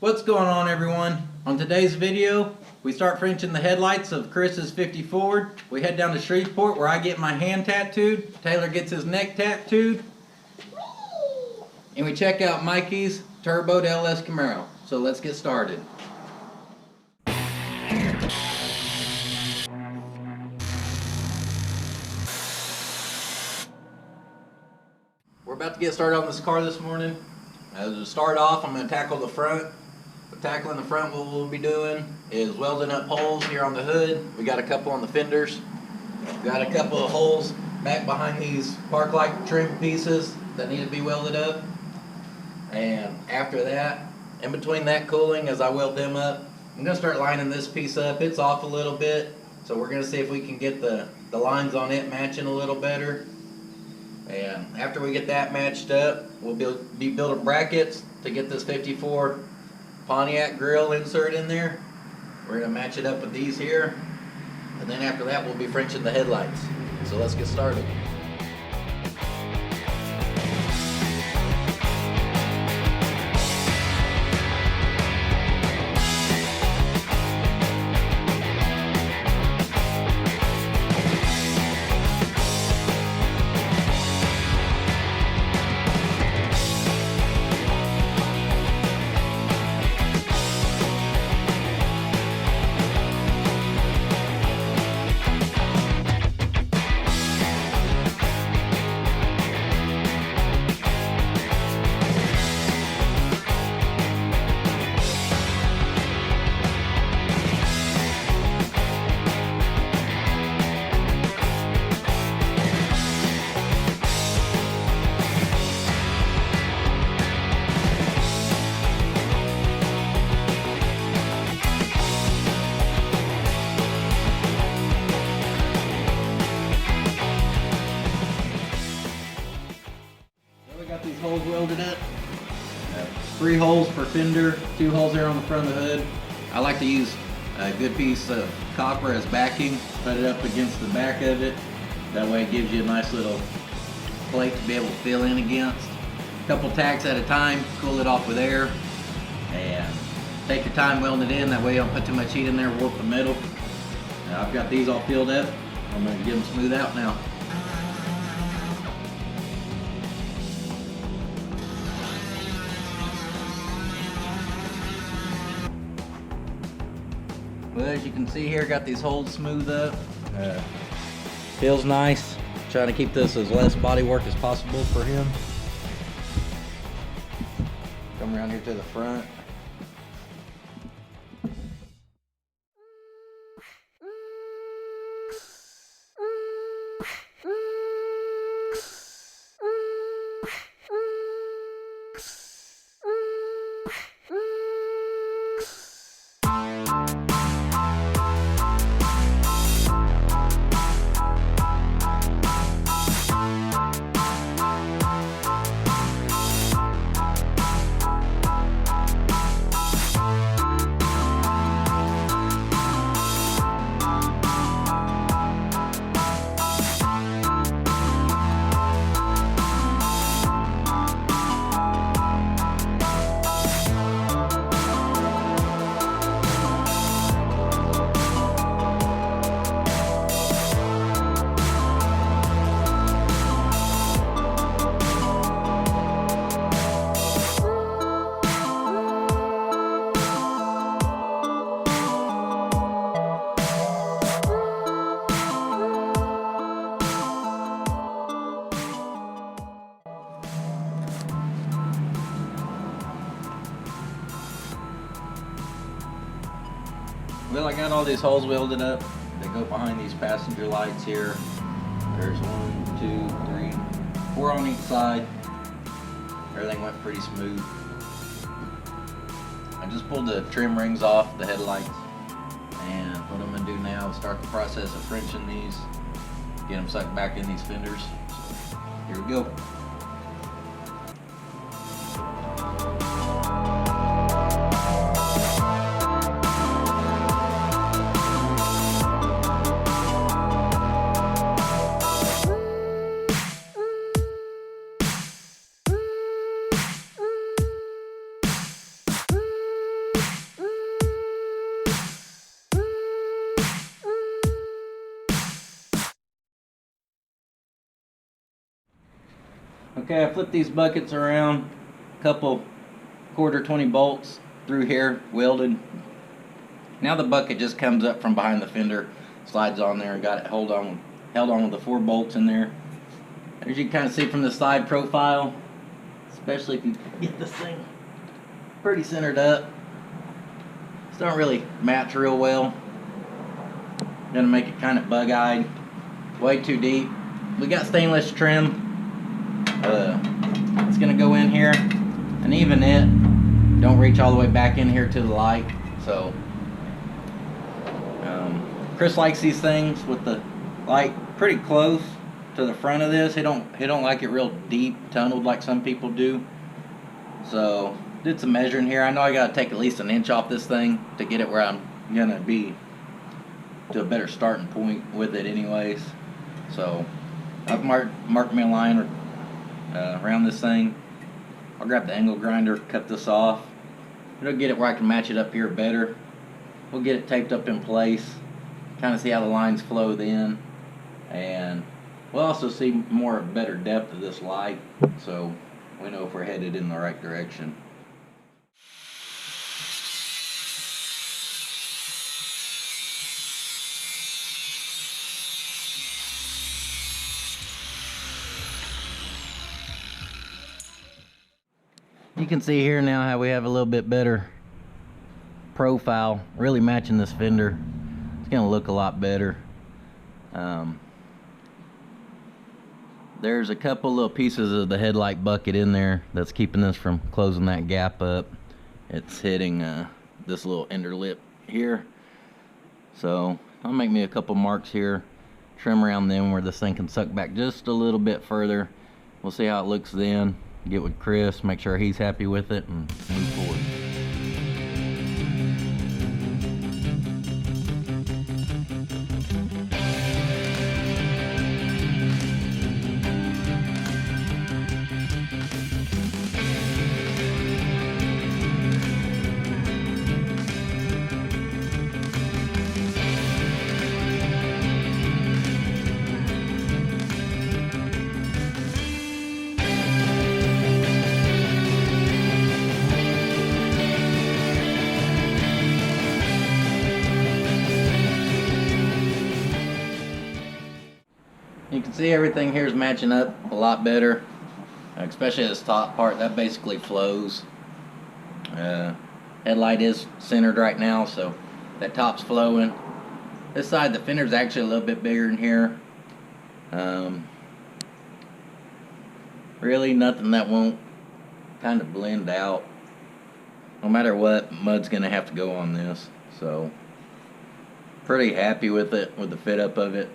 What's going on, everyone? On today's video, we start Frenching the headlights of Chris's 50 Ford. We head down to Shreveport where I get my hand tattooed. Taylor gets his neck tattooed. And we check out Mikey's turboed LS Camaro. So let's get started. We're about to get started on this car this morning. To start off, I'm going to tackle the front. Tackling the front, what we'll be doing is welding up holes here on the hood. We got a couple on the fenders. Got a couple of holes back behind these park light trim pieces that need to be welded up. And after that, in between that cooling, as I weld them up, I'm going to start lining this piece up. It's off a little bit, so we're going to see if we can get the lines on it matching a little better. And after we get that matched up, we'll be building brackets to get this 54 Pontiac grill insert in there. We're going to match it up with these here. And then after that, we'll be Frenching the headlights. So let's get started. These holes welded up. 3 holes per fender, 2 holes there on the front of the hood. I like to use a good piece of copper as backing, put it up against the back of it. That way it gives you a nice little plate to be able to fill in against. A couple tacks at a time, cool it off with air, and take your time welding it in. That way you don't put too much heat in there, warp the metal. Now I've got these all filled up. I'm going to get them smooth out now. Well, as you can see here, got these holes smoothed up. Feels nice. Trying to keep this as less body work as possible for him. Come around here to the front. Well, I got all these holes welded up. They go behind these passenger lights here. There's 1, 2, 3, 4 on each side. Everything went pretty smooth. I just pulled the trim rings off the headlights. And what I'm going to do now is start the process of Frenching these. Get them sucked back in these fenders. So, here we go. Okay, I flipped these buckets around, couple quarter 20 bolts through here, welded. Now the bucket just comes up from behind the fender, slides on there, and got it held on with the 4 bolts in there. As you can kind of see from the side profile, especially if you get this thing pretty centered up, it's don't really match real well. Gonna make it kind of bug-eyed, way too deep. We got stainless trim. It's gonna go in here, and even it don't reach all the way back in here to the light. So Chris likes these things with the light pretty close to the front of this. He don't like it real deep tunneled like some people do. So did some measuring here. I know I gotta take at least an inch off this thing to get it where I'm gonna be to a better starting point with it anyways. So I've marked me a line around this thing. I'll grab the angle grinder, cut this off. It'll get it where I can match it up here better. We'll get it taped up in place, kind of see how the lines flow then, and we'll also see more better depth of this light, so we know if we're headed in the right direction. You can see here now how we have a little bit better profile, really matching this fender. It's gonna look a lot better. There's a couple little pieces of the headlight bucket in there that's keeping this from closing that gap up. It's hitting this little ender lip here. So I'll make me a couple marks here, trim around them where this thing can suck back just a little bit further. We'll see how it looks then. Get with Chris, make sure he's happy with it, and move forward. You can see everything here is matching up a lot better, especially this top part. That basically flows. Headlight is centered right now, so that top's flowing. This side, the fender's actually a little bit bigger than here. Really nothing that won't kind of blend out. No matter what, mud's gonna have to go on this. So pretty happy with it, with the fit up of it.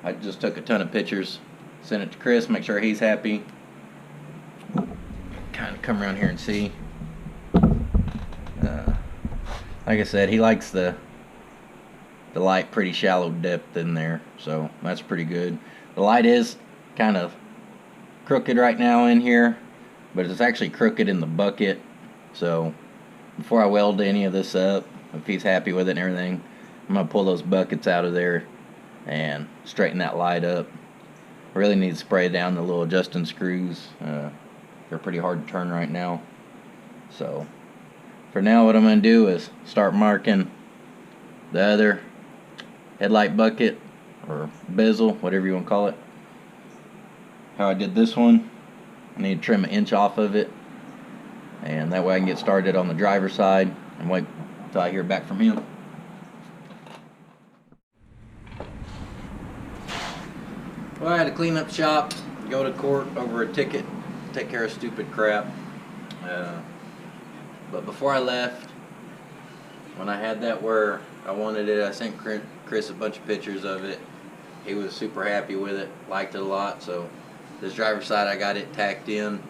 I just took a ton of pictures, sent it to Chris, make sure he's happy. Kind of come around here and see. Like I said, he likes the light pretty shallow depth in there, so that's pretty good. The light is kind of crooked right now in here, but it's actually crooked in the bucket. So before I weld any of this up, if he's happy with it and everything, I'm gonna pull those buckets out of there and straighten that light up. Really need to spray down the little adjusting screws. They're pretty hard to turn right now. So for now, what I'm going to do is start marking the other headlight bucket or bezel, whatever you want to call it. How I did this one, I need to trim an inch off of it, and that way I can get started on the driver's side and wait until I hear back from him. Well, I had to clean up shop, go to court over a ticket, take care of stupid crap. But before I left, when I had that where I wanted it, I sent Chris a bunch of pictures of it. He was super happy with it, liked it a lot. So this driver's side, I got it tacked in.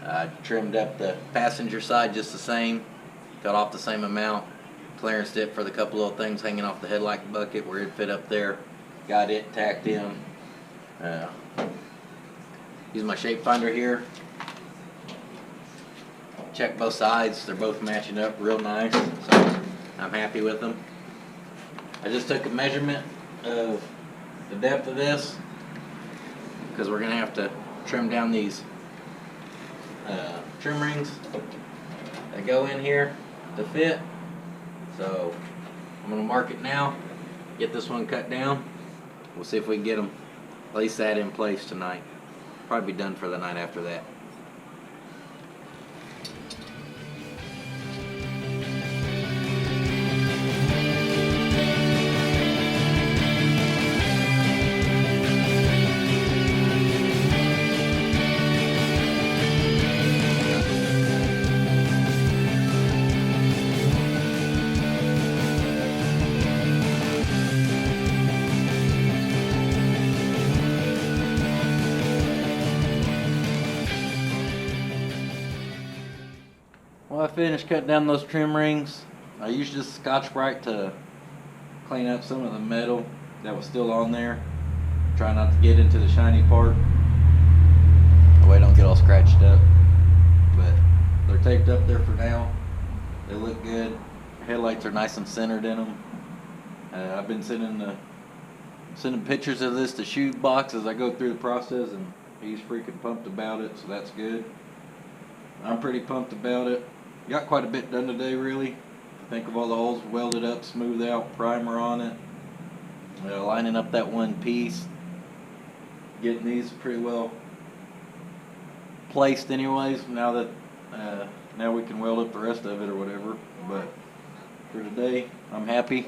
I trimmed up the passenger side just the same, cut off the same amount, clearanced it for the couple little things hanging off the headlight bucket where it fit up there. Got it tacked in. Use my shape finder here. Check both sides. They're both matching up real nice, so I'm happy with them. I just took a measurement of the depth of this because we're gonna have to trim down these trim rings that go in here to fit. So I'm gonna mark it now, get this one cut down. We'll see if we can get them, place that in place tonight. Probably be done for the night after that. Well, I finished cutting down those trim rings. I used just Scotch-Brite to clean up some of the metal that was still on there. Try not to get into the shiny part. That way I don't get all scratched up. But they're taped up there for now. They look good. Headlights are nice and centered in them. I've been sending pictures of this to Shoebox as I go through the process, and he's freaking pumped about it, so that's good. I'm pretty pumped about it. Got quite a bit done today, really. Think of all the holes welded up, smoothed out, primer on it. Lining up that one piece. Getting these pretty well placed anyways, now that now we can weld up the rest of it or whatever. But for today, I'm happy.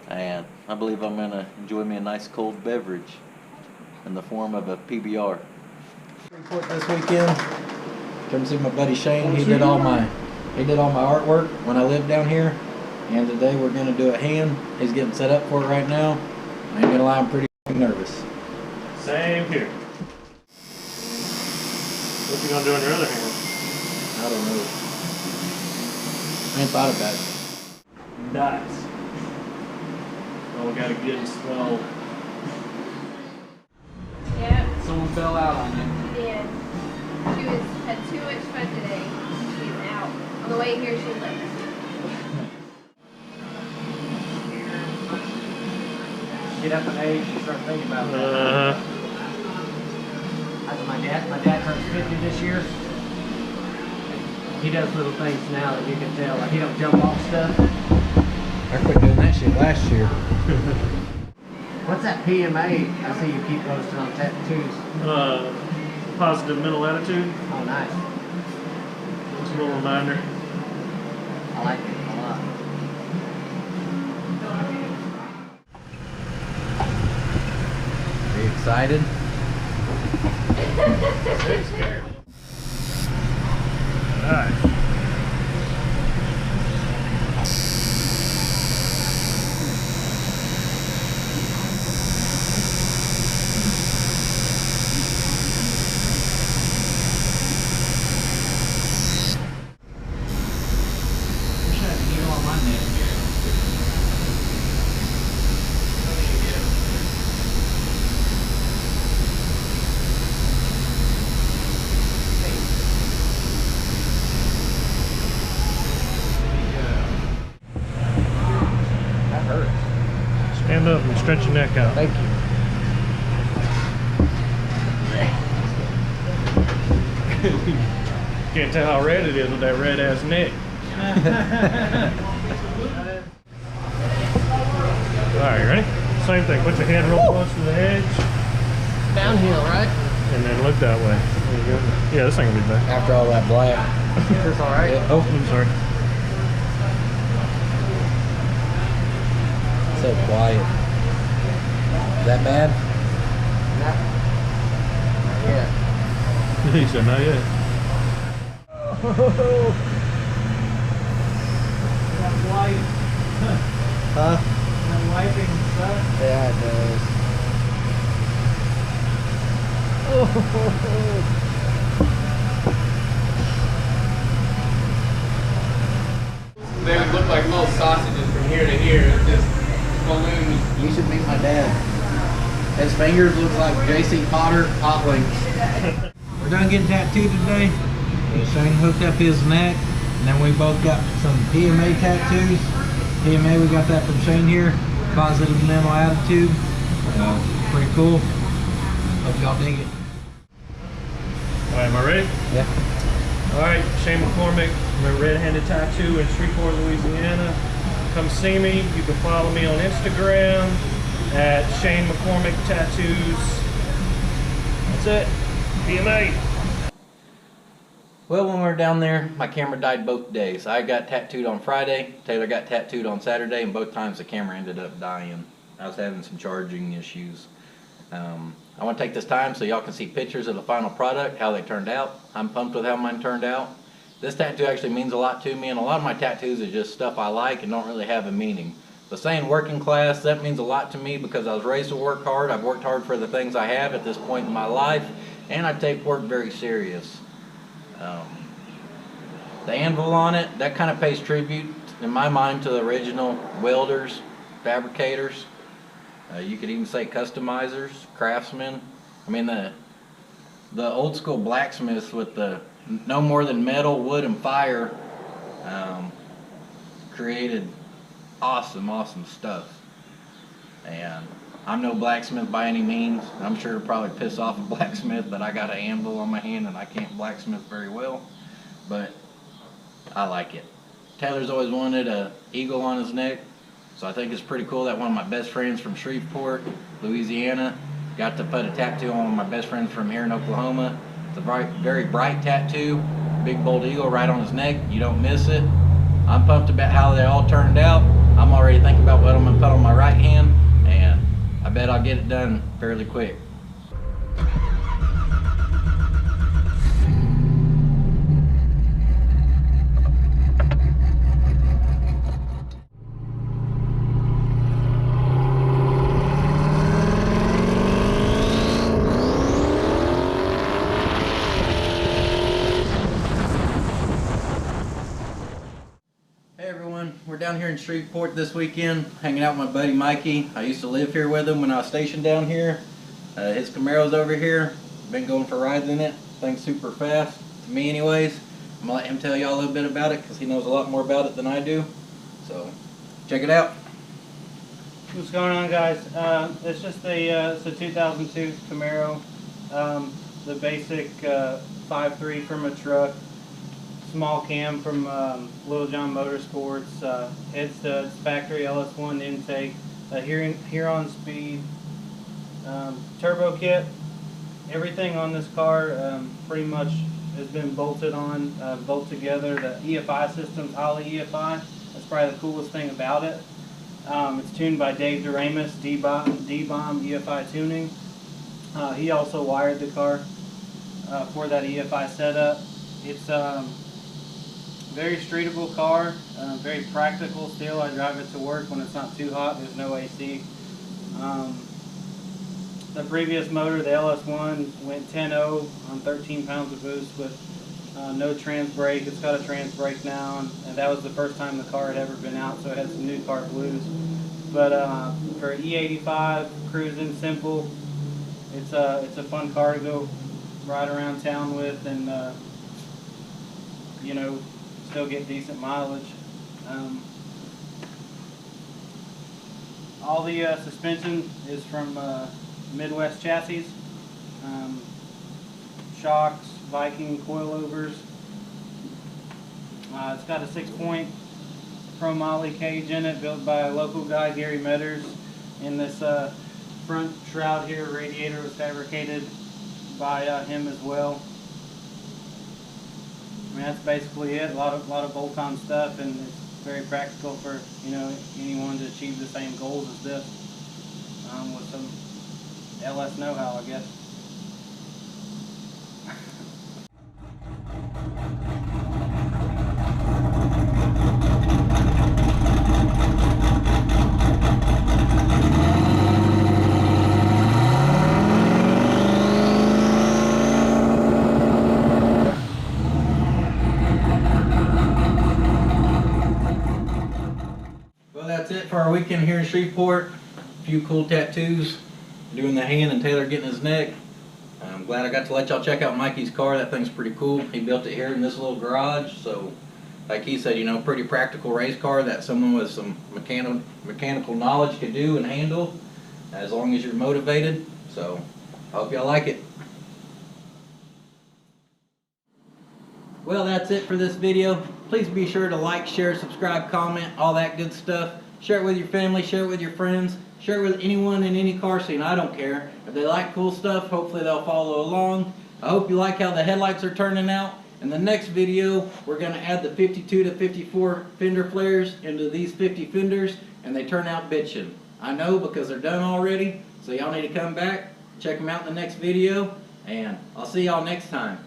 And I believe I'm going to enjoy me a nice cold beverage in the form of a PBR. Report this weekend. Come see my buddy Shane. He did all my artwork when I lived down here. And today we're gonna do a hand. He's getting set up for it right now. I ain't gonna lie, I'm pretty nervous. Same here. What you gonna do on your other hand? I don't know. I ain't thought about it. Nice. Well, we got a good swell. Yeah, Someone fell out on you. she did. She had too much fun today. She's out. On the way here, she was like, Get up in age, you start thinking about that. That's my dad turns 50 this year. He does little things now that you can tell, like he don't jump off stuff. I quit doing that shit last year. What's that PMA I see you keep posting on tattoos? Positive mental attitude. Oh, nice. Just a little reminder. I like it a lot. Are you excited? Alright. Stand up and stretch your neck out. Thank you. Can't tell how red it is with that red ass neck. Alright, you ready? Same thing. Put your hand real close to the edge. Downhill, right? And then look that way. There you go. Yeah, this ain't gonna be bad. After all that black. That's all right. Oh, I'm sorry. So quiet. Is that bad? Yeah. He said not yet. That white. Huh? That wiping stuff. Yeah, it does. They would look like little sausages from here to here. It's just balloons. You should meet my dad. His fingers look like J.C. Potter hot wings. We're done getting tattooed today. Shane hooked up his neck, and then we both got some PMA tattoos. PMA, we got that from Shane here. Positive mental attitude. Pretty cool. Hope y'all dig it. Alright, am I ready? Yeah. Alright, Shane McCormick. I'm a red-handed tattoo in Shreveport, Louisiana. Come see me. You can follow me on Instagram at Shane McCormick Tattoos. That's it. PMA. Well, when we were down there, my camera died both days. I got tattooed on Friday, Taylor got tattooed on Saturday, and both times the camera ended up dying. I was having some charging issues. I want to take this time so y'all can see pictures of the final product, how they turned out. I'm pumped with how mine turned out. This tattoo actually means a lot to me, and a lot of my tattoos is just stuff I like and don't really have a meaning. But saying working class, that means a lot to me because I was raised to work hard. I've worked hard for the things I have at this point in my life, and I take work very serious. The anvil on it, that kind of pays tribute, in my mind, to the original welders, fabricators. You could even say customizers, craftsmen. I mean, the old school blacksmiths with the no more than metal, wood, and fire created awesome stuff. And I'm no blacksmith by any means. I'm sure it'll probably piss off a blacksmith that I got an anvil on my hand and I can't blacksmith very well, but I like it. Taylor's always wanted an eagle on his neck, so I think it's pretty cool that one of my best friends from Shreveport, Louisiana, got to put a tattoo on one of my best friends from here in Oklahoma. It's a very bright tattoo, big bold eagle right on his neck. You don't miss it. I'm pumped about how they all turned out. I'm already thinking about what I'm gonna put on my right hand, and I bet I'll get it done fairly quick. We're down here in Shreveport this weekend, hanging out with my buddy Mikey. I used to live here with him when I was stationed down here. His Camaro's over here. Been going for rides in it. Thing's super fast, to me anyways. I'm gonna let him tell y'all a little bit about it because he knows a lot more about it than I do. So, check it out. What's going on, guys? It's just it's a 2002 Camaro. The basic 5.3 from a truck. Small cam from Little John Motorsports, head studs, factory LS1 intake, Huron speed, turbo kit. Everything on this car pretty much has been bolted on, bolt together. The EFI system's Holley EFI. That's probably the coolest thing about it. It's tuned by Dave Doremus, D-Bomb EFI tuning. He also wired the car for that EFI setup. It's very streetable car, very practical still. I drive it to work when it's not too hot. There's no AC. The previous motor, the LS1, went 10.0 on 13 pounds of boost with no trans brake. It's got a trans brake now, and that was the first time the car had ever been out, so it had some new car blues. But for E85, cruising, simple, it's a fun car to go ride around town with, and you know, still get decent mileage. All the suspension is from Midwest chassis. Shocks, Viking coilovers. It's got a 6-point chromoly cage in it, built by a local guy, Gary Metters. And this front shroud here, radiator, was fabricated by him as well. I mean, that's basically it. A lot of bolt-on stuff, and it's very practical for, you know, anyone to achieve the same goals as this with some LS know-how, I guess. That's it for our weekend here in Shreveport. A few cool tattoos, doing the hand and Taylor getting his neck. I'm glad I got to let y'all check out Mikey's car. That thing's pretty cool. He built it here in this little garage, so like he said, you know, pretty practical race car that someone with some mechanical knowledge could do and handle, as long as you're motivated. So I hope y'all like it. Well, that's it for this video. Please be sure to like, share, subscribe, comment, all that good stuff. Share it with your family, share it with your friends, share it with anyone in any car scene. I don't care. If they like cool stuff, hopefully they'll follow along. I hope you like how the headlights are turning out. In the next video, we're going to add the 52 to 54 fender flares into these 50 fenders, and they turn out bitchin'. I know because they're done already, so y'all need to come back, check them out in the next video, and I'll see y'all next time.